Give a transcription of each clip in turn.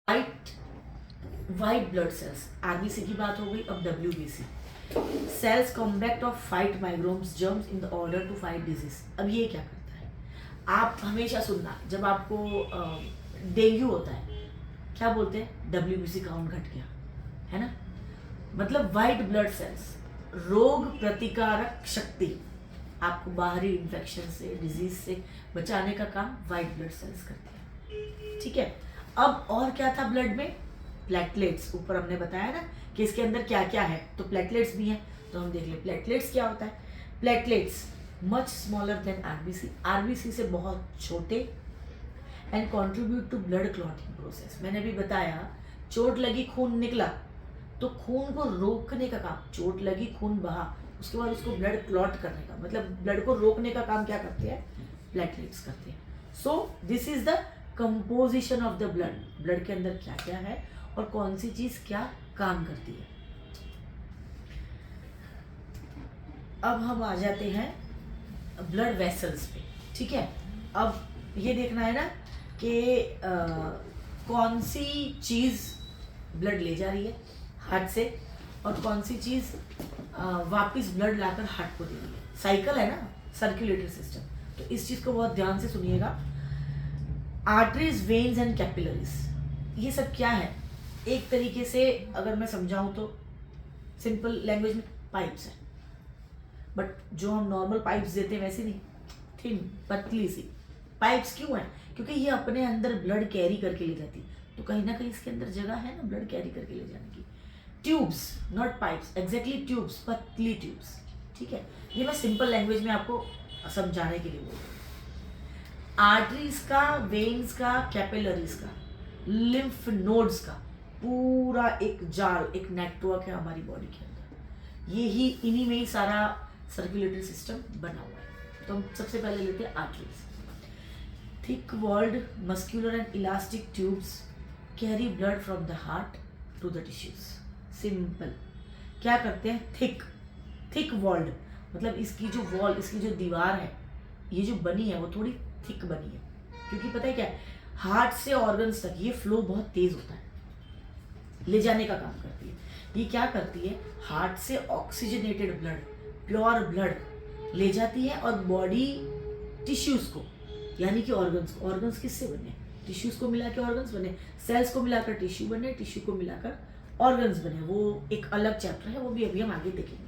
White white blood cells, RBC की बात हो गई। अब WBC, cells combat of fight microbes germs in the order to fight disease. अब ये क्या करता है, आप हमेशा सुनना जब आपको डेंगू होता है क्या बोलते हैं, डब्ल्यूबीसी काउंट घट गया, है ना। मतलब वाइट ब्लड सेल्स रोग प्रतिकारक शक्ति, आपको बाहरी इन्फेक्शन से, डिजीज से बचाने का काम वाइट ब्लड सेल्स करती है, ठीक है। अब और क्या था ब्लड में, प्लेटलेट्स। ऊपर हमने बताया ना कि इसके अंदर क्या क्या है, तो प्लेटलेट्स भी हैं। तो हम देख ले प्लेटलेट्स क्या होता है। Platelets much smaller than RBC, RBC से बहुत छोटे, and contribute to blood clotting process. मैंने भी बताया, चोट लगी खून निकला, तो खून को रोकने का काम, चोट लगी खून बहा, उसके बाद उसको ब्लड क्लॉट करने का, मतलब ब्लड को रोकने का काम क्या करते हैं, प्लेटलेट्स करते हैं। So this is the composition of the blood, blood के अंदर क्या क्या है और कौन सी चीज क्या काम करती है। अब हम आ जाते हैं ब्लड वेसल्स पे, ठीक है। अब ये देखना है ना कि कौन सी चीज ब्लड ले जा रही है हार्ट से और कौन सी चीज वापस ब्लड लाकर हार्ट को दे रही है। साइकिल है ना, सर्कुलेटरी सिस्टम। तो इस चीज को बहुत ध्यान से सुनिएगा। आर्टरीज, वेन्स एंड कैपिलरीज, ये सब क्या है, एक तरीके से अगर मैं समझाऊं तो सिंपल लैंग्वेज में पाइप्स है, बट जो हम नॉर्मल पाइप्स देते हैं वैसे नहीं, थिन पतली सी पाइप्स। क्यों है, क्योंकि ये अपने अंदर ब्लड कैरी करके ले जाती है, तो कहीं ना कहीं इसके अंदर जगह है ना ब्लड कैरी करके ले जाने की। Tubes, not pipes, exactly tubes, पतली ट्यूब्स, ठीक है। ये मैं सिंपल लैंग्वेज में आपको समझाने के लिए बोल रही हूँ। आर्टरीज का, वेन्स का, कैपिलरीज का, लिम्फ नोड्स का पूरा एक जाल, एक नेटवर्क है हमारी बॉडी के अंदर। ये ही इन्हीं में ही सारा सर्कुलेटरी सिस्टम बना हुआ है। तो हम सबसे पहले लेते हैं arteries. Thick walled muscular and elastic tubes carry blood from the heart to the tissues. Simple, क्या करते हैं, थिक वॉल्ड, मतलब इसकी जो वॉल, इसकी जो दीवार है, ये जो बनी है वो थोड़ी थिक बनी है, क्योंकि पता है क्या है, हार्ट से ऑर्गन्स तक ये फ्लो बहुत तेज होता है, ले जाने का काम करती है। ये क्या करती है, हार्ट से ऑक्सीजनेटेड ब्लड, प्योर ब्लड ले जाती है और बॉडी टिश्यूज को, यानी कि ऑर्गन्स को, ऑर्गन्स किससे बने, टिश्यूज को मिला के ऑर्गन्स बने, सेल्स को मिलाकर टिश्यू बने, टिश्यू को मिलाकर ऑर्गन्स बने। वो एक अलग चैप्टर है, वो भी अभी हम आगे देखेंगे,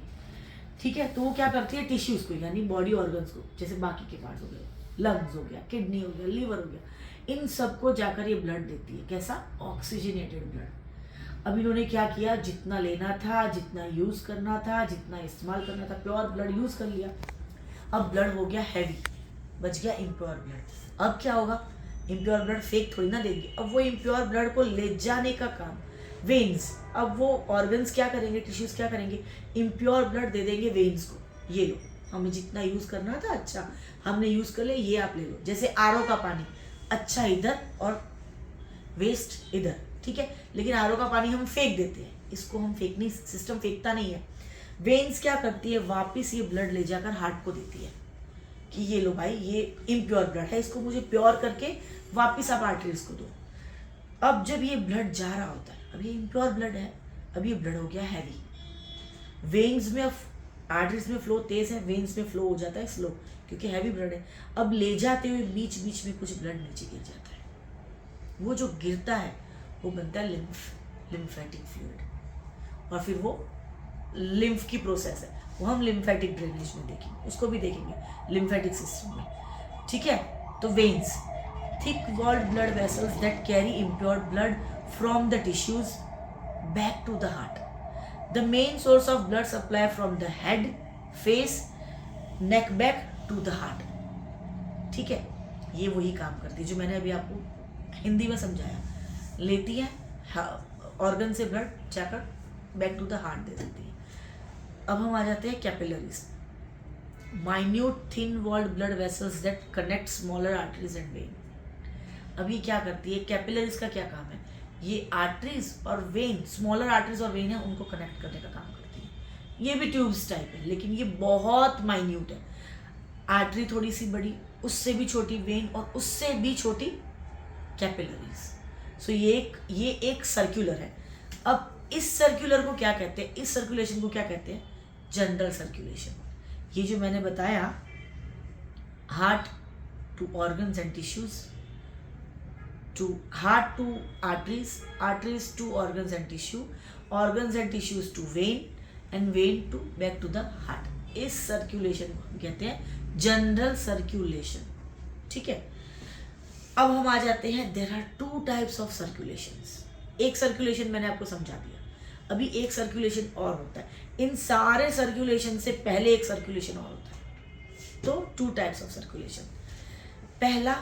ठीक है। तो वो क्या करती है, टिश्यूज को यानी बॉडी ऑर्गन्स को, जैसे बाकी के पार्ट्स हो गए, लंग्स हो गया, किडनी हो गया, लीवर हो गया, इन सबको जाकर ये ब्लड देती है। कैसा, ऑक्सीजनेटेड ब्लड। अब इन्होंने क्या किया, जितना लेना था, जितना यूज करना था, जितना इस्तेमाल करना था, प्योर ब्लड यूज कर लिया। अब ब्लड हो गया हैवी, बच गया इम्प्योर ब्लड। अब क्या होगा, इम्प्योर ब्लड फेक थोड़ी ना देंगे, अब वो इम्प्योर ब्लड को ले जाने का काम वेन्स, अब वो ऑर्गन्स क्या करेंगे, टिश्यूज क्या करेंगे, इम्प्योर ब्लड दे देंगे वेन्स को, ये लो हमें जितना यूज करना था, अच्छा हमने यूज कर लिया, ये आप ले लो। जैसे आरओ का पानी, अच्छा इधर और वेस्ट इधर, ठीक है, लेकिन आरओ का पानी हम फेंक देते हैं, इसको हम फेंकने, सिस्टम फेंकता नहीं है। वेन्स क्या करती है, वापिस ये ब्लड ले जाकर हार्ट को देती है कि ये लो भाई, ये इम्प्योर ब्लड है, इसको मुझे प्योर करके वापिस आप आर्टरीज को दो। अब जब ये ब्लड जा रहा होता है, अब ये इम्प्योर ब्लड है, अब ये ब्लड हो गया हैवी, वेन्स में, आर्टरीज में फ्लो तेज है, वेन्स में फ्लो हो जाता है स्लो, क्योंकि हैवी ब्लड है। अब ले जाते हुए बीच बीच में कुछ ब्लड नीचे गिर जाता है, वो जो गिरता है वो बनता है लिम्फेटिक फ्लूइड, और फिर वो लिम्फ की प्रोसेस है, वो हम लिम्फेटिक ड्रेनेज में देखेंगे, उसको भी देखेंगे लिम्फेटिक सिस्टम में, ठीक है। तो veins, thick walled blood vessels that carry impure blood from the tissues back to the heart, the main source of blood supply from the head, face, neck back to the heart, ठीक है। ये वही काम करती है जो मैंने अभी आपको हिंदी में समझाया, लेती है ऑर्गन से ब्लड जाकर बैक टू द हार्ट दे देती है। अब हम आ जाते हैं capillaries, minute thin walled blood vessels that connect smaller arteries and vein. अब ये क्या करती है, कैपिलरीज का क्या काम है, ये आर्टरीज और वेन, स्मॉलर आर्टरीज और वेन है, उनको कनेक्ट करने का काम करती है। ये भी ट्यूब्स टाइप है, लेकिन ये बहुत माइन्यूट है। आर्टरी थोड़ी सी बड़ी, उससे भी छोटी वेन, और उससे भी छोटी कैपिलरीज। सो ये एक सर्कुलर है। अब इस सर्कुलर को क्या कहते हैं, इस सर्कुलेशन को क्या कहते हैं, जनरल सर्कुलेशन। ये जो मैंने बताया, heart to organs and tissues, to heart to arteries, arteries to organs and tissue, organs and tissues to vein and vein to back to the heart. इस सर्कुलेशन को हम कहते हैं जनरल सर्कुलेशन। ठीक है, अब हम आ जाते हैं, there are two types of circulations. एक सर्कुलेशन मैंने आपको समझा दिया, अभी एक सर्कुलेशन और होता है। इन सारे सर्कुलेशन से पहले एक सर्कुलेशन और होता है। तो टू टाइप्स ऑफ सर्कुलेशन। पहला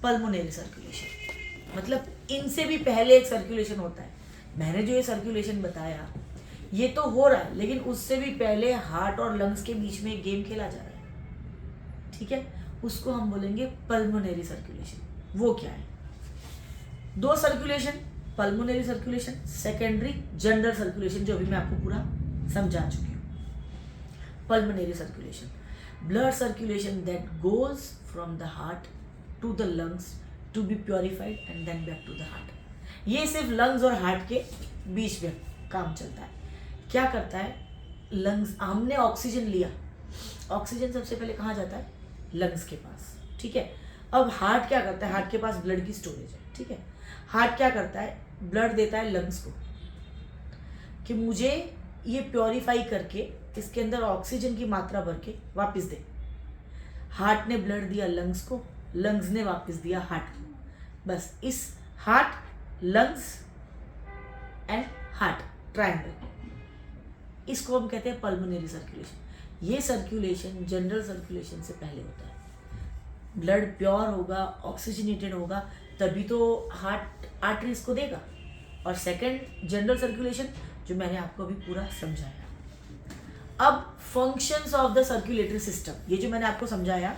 पल्मोनरी सर्कुलेशन, मतलब इनसे भी पहले एक सर्कुलेशन होता है। मैंने जो ये सर्कुलेशन बताया ये तो हो रहा है, लेकिन उससे भी पहले हार्ट और लंग्स के बीच में एक गेम खेला जा रहा है। ठीक है, उसको हम बोलेंगे पल्मोनरी सर्कुलेशन। वो क्या है, दो circulation, pulmonary circulation, secondary general circulation, जो अभी मैं आपको पूरा समझा चुकी हूँ। Pulmonary circulation, blood circulation that goes from the heart to the lungs to be purified and then back to the heart. ये सिर्फ लंग्स और हार्ट के बीच में काम चलता है। क्या करता है, लंग्स, हमने ऑक्सीजन लिया, ऑक्सीजन सबसे पहले कहाँ जाता है, लंग्स के पास। ठीक है, अब हार्ट क्या करता है, हार्ट के पास ब्लड की स्टोरेज है। ठीक है, हार्ट क्या करता है, ब्लड देता है लंग्स को कि मुझे ये प्योरीफाई करके इसके अंदर ऑक्सीजन की मात्रा भर के वापस दे। हार्ट ने ब्लड दिया लंग्स को, लंग्स ने वापस दिया हार्ट को। बस इस heart, lungs and heart triangle, इसको हम कहते हैं पल्मोनरी सर्कुलेशन। ये सर्कुलेशन जनरल सर्कुलेशन से पहले होता है। ब्लड प्योर होगा, ऑक्सीजनेटेड होगा, तभी तो हार्ट आर्टरीज को देगा। और सेकंड जनरल सर्कुलेशन, जो मैंने आपको अभी पूरा समझाया। अब functions of the circulatory system, ये जो मैंने आपको समझाया